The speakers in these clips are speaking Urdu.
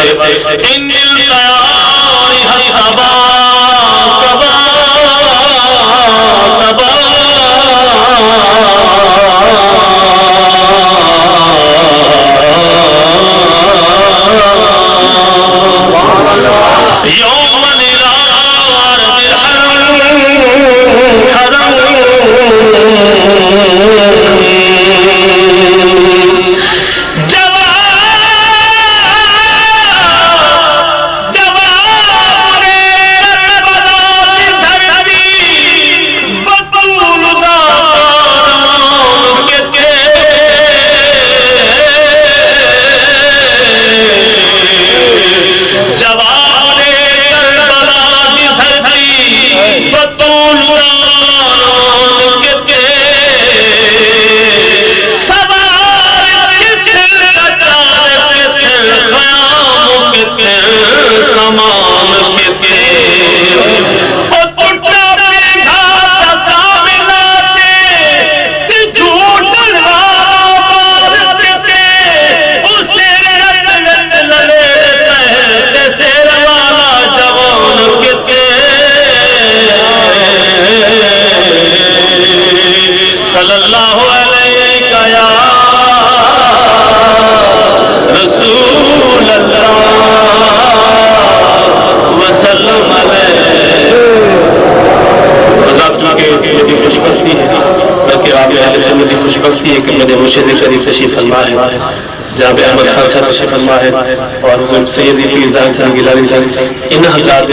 ان الطیار حسبا کبا کبا یوم نرار تشریف فرما ہے جناب احمد خان صاحب تشریف فرما ہے اور سیدی فیضان صاحب گیلانی صاحب ان حضرات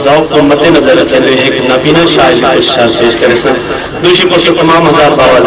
ذوق کو مد نظر رکھتے ہوئے ایک نابینا شاعری کو اشعار پیش کرے سن دوسری پوچھو تمام حضرات باوال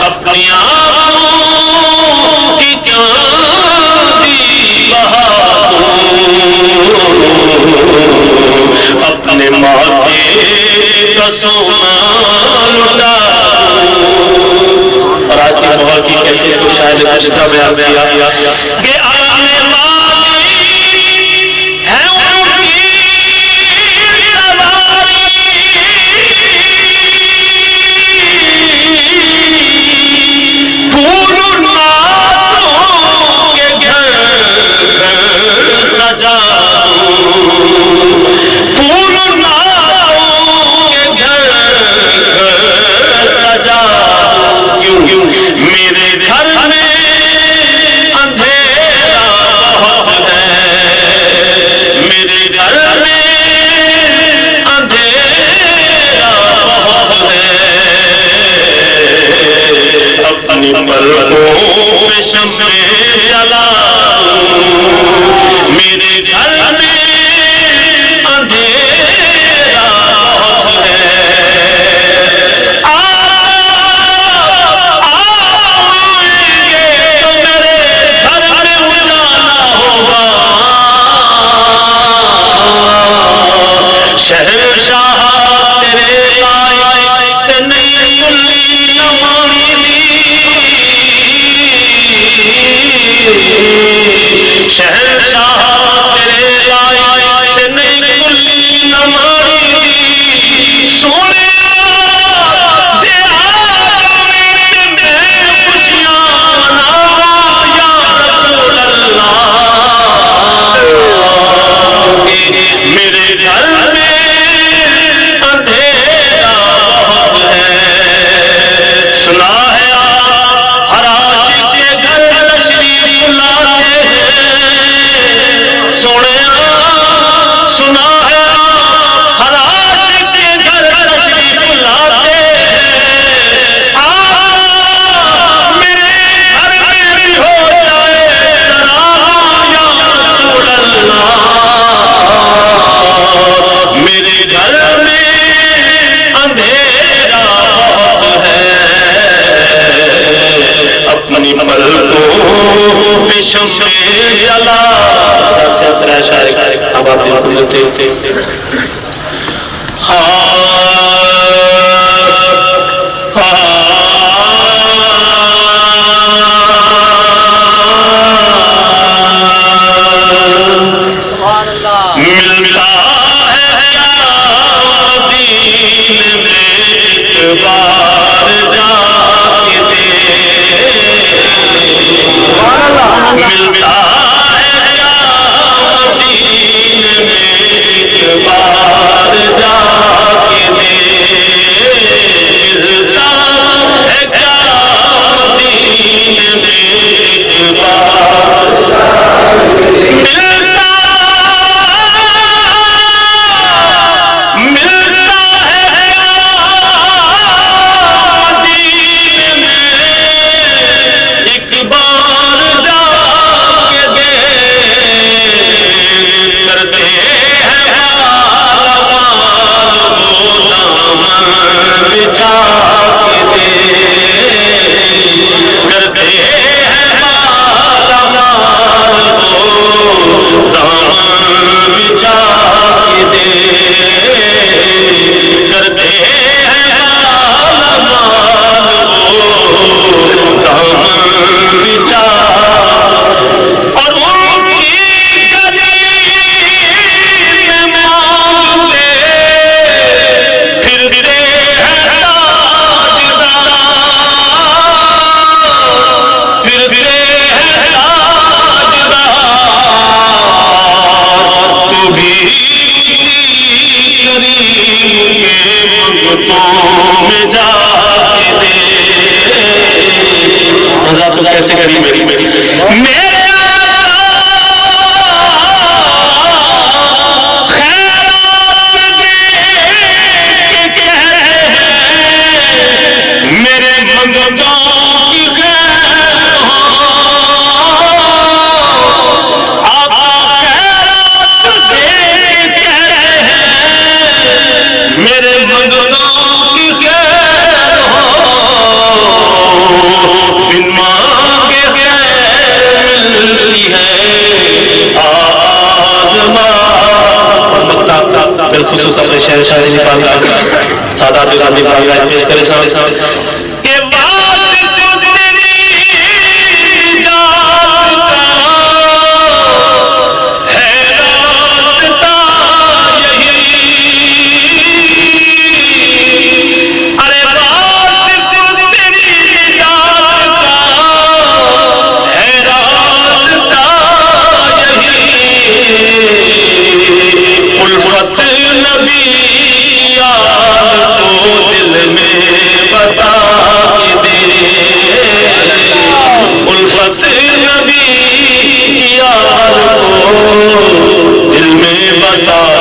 اپنی آنکھوں کی چاندی بہا شاعر نے کچھ کا بیان کیا کہ آنے والی ہے ان کی سواری پھول نازوں کے گھر سجا پھول نازوں کے گھر سجا کیوں میرے گھر میں اندھیرا بہت ہے میرے گھر میں اندھیرا بہت ہے اپنی پلکوں پہ شمع جلا میرے گھر میں اندھیرا بہت ہے شہنشاہ تیرے لائق نہیں کلی نمانی دی شہنشاہ تیرے لائق نہیں کلی نمانی دی سونے دیا میں خوشیاں مناوا یا رسول اللہ میرے گھر میں اندھیرا بہت ہے سنا ہے آپ ہر عاشق کے گھر تشریف لاتے ہیں سونے سنا ہے آپ ہر عاشق کے گھر تشریف لاتے ہیں میرے گھر میں بھی ہو جائے چراغاں یا رسول اللہ میرے گھر میں اندھیرا بہت ہے اپنی پلکوں پہ شمع جلا اب آپ ملتے ملتا بار جا کے دے ملتا ہے کیا مدینے میں ایک بار جا کے دے ملتا ہے کیا مدینے میں ایک بار ملتا کیسے کری میری میرے بالخصوص اپنے شہر شاہی سادات پیش کرے میں بتا